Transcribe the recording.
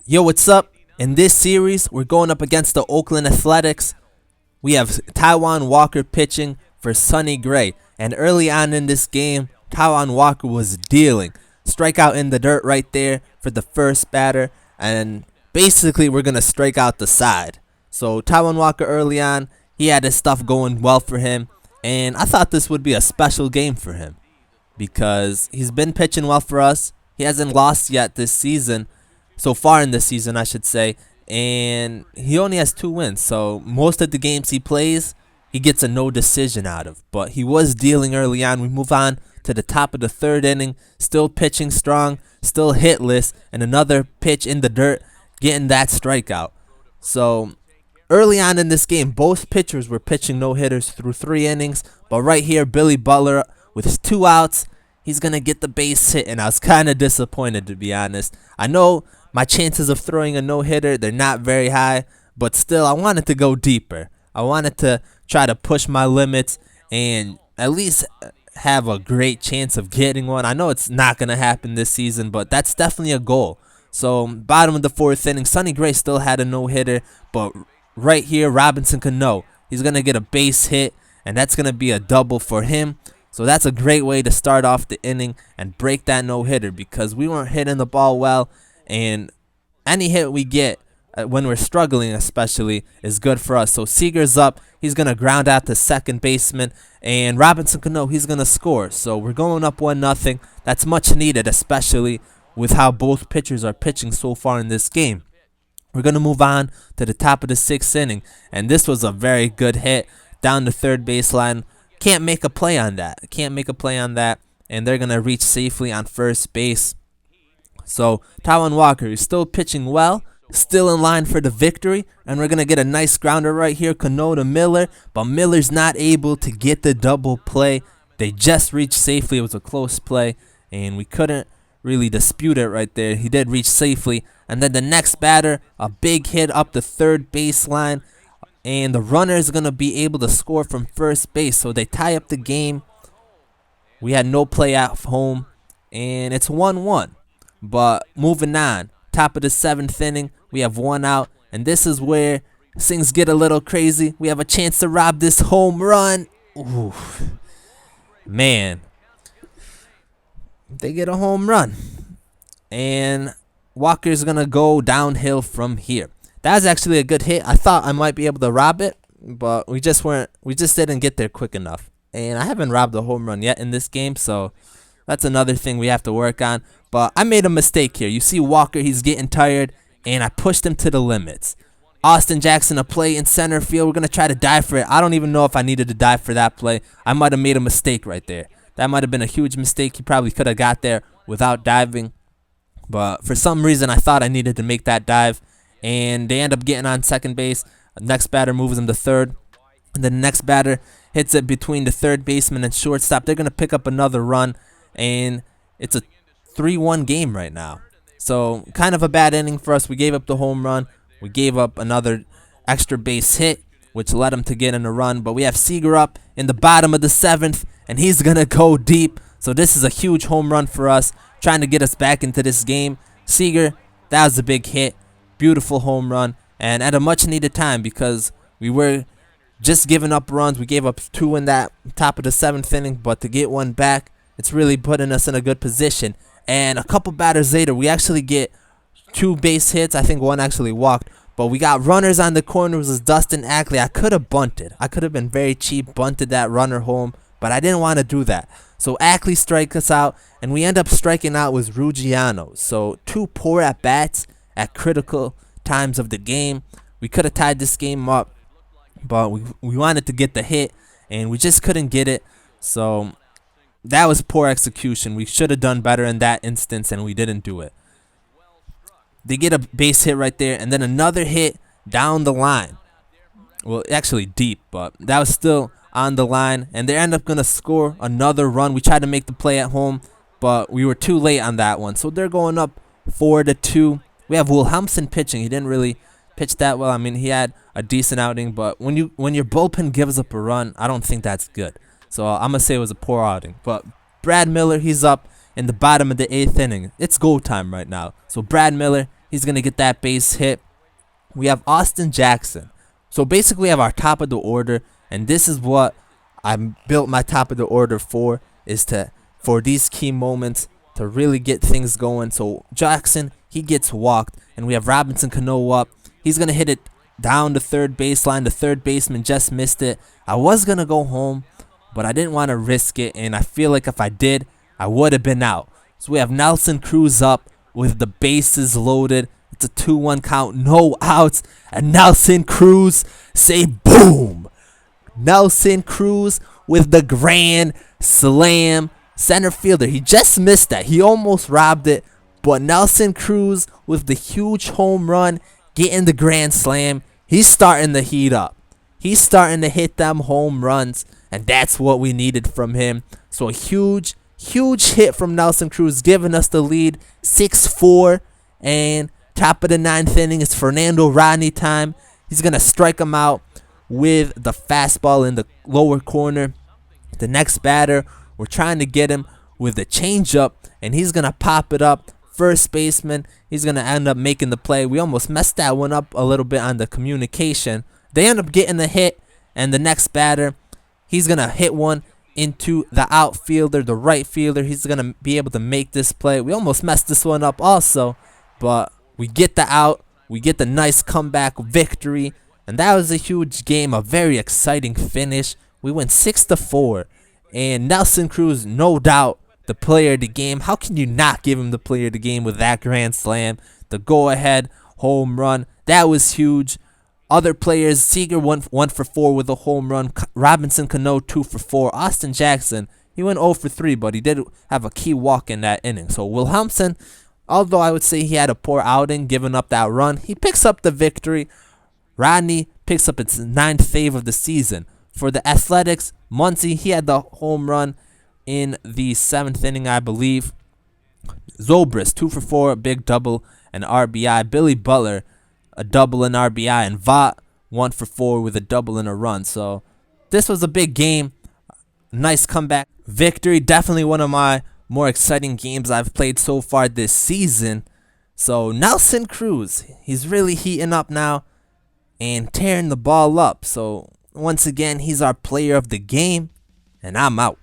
Yo, what's up? In this series, we're going up against the Oakland Athletics. We have Taijuan Walker pitching for Sonny Gray. And early on in this game, Taijuan Walker was dealing. Strikeout in the dirt right there for the first batter. And basically, we're going to strike out the side. So Taijuan Walker early on, he had his stuff going well for him. And I thought this would be a special game for him, because he's been pitching well for us. He hasn't lost yet this season. So far in this season, I should say, and he only has 2 wins. So most of the games he plays, he gets a no decision out of. But he was dealing early on. We move on to the top of the 3rd inning, still pitching strong, still hitless, and another pitch in the dirt, getting that strikeout. So early on in this game, both pitchers were pitching no hitters through 3 innings. But right here, Billy Butler with his 2 outs, he's gonna get the base hit, and I was kind of disappointed, to be honest. I know my chances of throwing a no-hitter, they're not very high, but still, I wanted to go deeper. I wanted to try to push my limits and at least have a great chance of getting one. I know it's not going to happen this season, but that's definitely a goal. So, bottom of the 4th inning, Sonny Gray still had a no-hitter, but right here, Robinson Cano, he's going to get a base hit, and that's going to be a double for him. So that's a great way to start off the inning and break that no-hitter, because we weren't hitting the ball well. And any hit we get, when we're struggling especially, is good for us. So Seager's up. He's going to ground out the second baseman. And Robinson Cano, he's going to score. So we're going up 1-0. That's much needed, especially with how both pitchers are pitching so far in this game. We're going to move on to the top of the 6th inning. And this was a very good hit down the 3rd baseline. Can't make a play on that. And they're going to reach safely on first base. So Taijuan Walker is still pitching well, still in line for the victory, and we're going to get a nice grounder right here, Cano to Miller, but Miller's not able to get the double play. They just reached safely. It was a close play, and we couldn't really dispute it right there. He did reach safely, and then the next batter, a big hit up the 3rd baseline, and the runner is going to be able to score from first base, so they tie up the game. We had no play at home, and it's 1-1. But moving on, top of the 7th inning, we have 1 out, and this is where things get a little crazy. We have a chance to rob this home run. Ooh, man, they get a home run, and Walker's gonna go downhill from here. That was actually a good hit. I thought I might be able to rob it, but we just didn't get there quick enough. And I haven't robbed a home run yet in this game, so that's another thing we have to work on. But I made a mistake here. You see Walker, he's getting tired, and I pushed him to the limits. Austin Jackson, a play in center field. We're going to try to dive for it. I don't even know if I needed to dive for that play. I might have made a mistake right there. That might have been a huge mistake. He probably could have got there without diving. But for some reason, I thought I needed to make that dive. And they end up getting on second base. The next batter moves him to 3rd. And then the next batter hits it between the 3rd baseman and shortstop. They're going to pick up another run. And it's a 3-1 game right now. So kind of a bad inning for us. We gave up the home run. We gave up another extra base hit, which led him to get in a run. But we have Seager up in the bottom of the 7th, and he's going to go deep. So this is a huge home run for us, trying to get us back into this game. Seager, that was a big hit. Beautiful home run, and at a much needed time, because we were just giving up runs. We gave up 2 in that top of the 7th inning, but to get 1 back, it's really putting us in a good position. And a couple batters later, we actually get 2 base hits. I think 1 actually walked. But we got runners on the corners with Dustin Ackley. I could have bunted. I could have been very cheap, bunted that runner home. But I didn't want to do that. So Ackley strikes us out. And we end up striking out with Ruggiano. So 2 poor at-bats at critical times of the game. We could have tied this game up. But we wanted to get the hit. And we just couldn't get it. So that was poor execution. We should have done better in that instance, and we didn't do it. They get a base hit right there, and then another hit down the line. Well, actually deep, but that was still on the line, and they end up going to score another run. We tried to make the play at home, but we were too late on that one. So they're going up 4-2. We have Wilhelmsen pitching. He didn't really pitch that well. I mean, he had a decent outing, but when your bullpen gives up a run, I don't think that's good. So I'm going to say it was a poor outing. But Brad Miller, he's up in the bottom of the 8th inning. It's go time right now. So Brad Miller, He's going to get that base hit. We have Austin Jackson. So basically we have our top of the order, and this is what I built my top of the order for, is for these key moments to really get things going. So Jackson, he gets walked, and we have Robinson Cano up. He's going to hit it down the third baseline. The third baseman just missed it. I was going to go home, but I didn't want to risk it, and I feel like if I did, I would have been out. So we have Nelson Cruz up with the bases loaded. It's a 2-1 count, no outs, and Nelson Cruz say boom. Nelson Cruz with the grand slam. Center fielder, he just missed that. He almost robbed it, but Nelson Cruz with the huge home run, getting the grand slam. He's starting to heat up. He's starting to hit them home runs, and that's what we needed from him. So a huge hit from Nelson Cruz, giving us the lead, 6-4, and top of the 9th inning is Fernando Rodney time. He's going to strike him out with the fastball in the lower corner. The next batter, we're trying to get him with a changeup, and he's going to pop it up. First baseman, he's going to end up making the play. We almost messed that one up a little bit on the communication. They end up getting the hit, and the next batter, he's going to hit one into the outfielder, the right fielder. He's going to be able to make this play. We almost messed this one up also, but we get the out. We get the nice comeback victory, and that was a huge game, a very exciting finish. We went 6-4, and Nelson Cruz, no doubt, the player of the game. How can you not give him the player of the game with that grand slam? The go-ahead home run, that was huge. Other players, Seager went 1 for 4 with a home run. Robinson Cano 2 for 4. Austin Jackson, he went 0 for 3, but he did have a key walk in that inning. So Wilhelmsen, although I would say he had a poor outing, giving up that run, he picks up the victory. Rodney picks up its 9th save of the season. For the Athletics, Muncy, he had the home run in the 7th inning, I believe. Zobrist, 2 for 4, big double and RBI. Billy Butler, a double and RBI. And Vogt, 1 for 4 with a double and a run. So this was a big game. Nice comeback victory. Definitely one of my more exciting games I've played so far this season. So Nelson Cruz, he's really heating up now and tearing the ball up. So once again, he's our player of the game, and I'm out.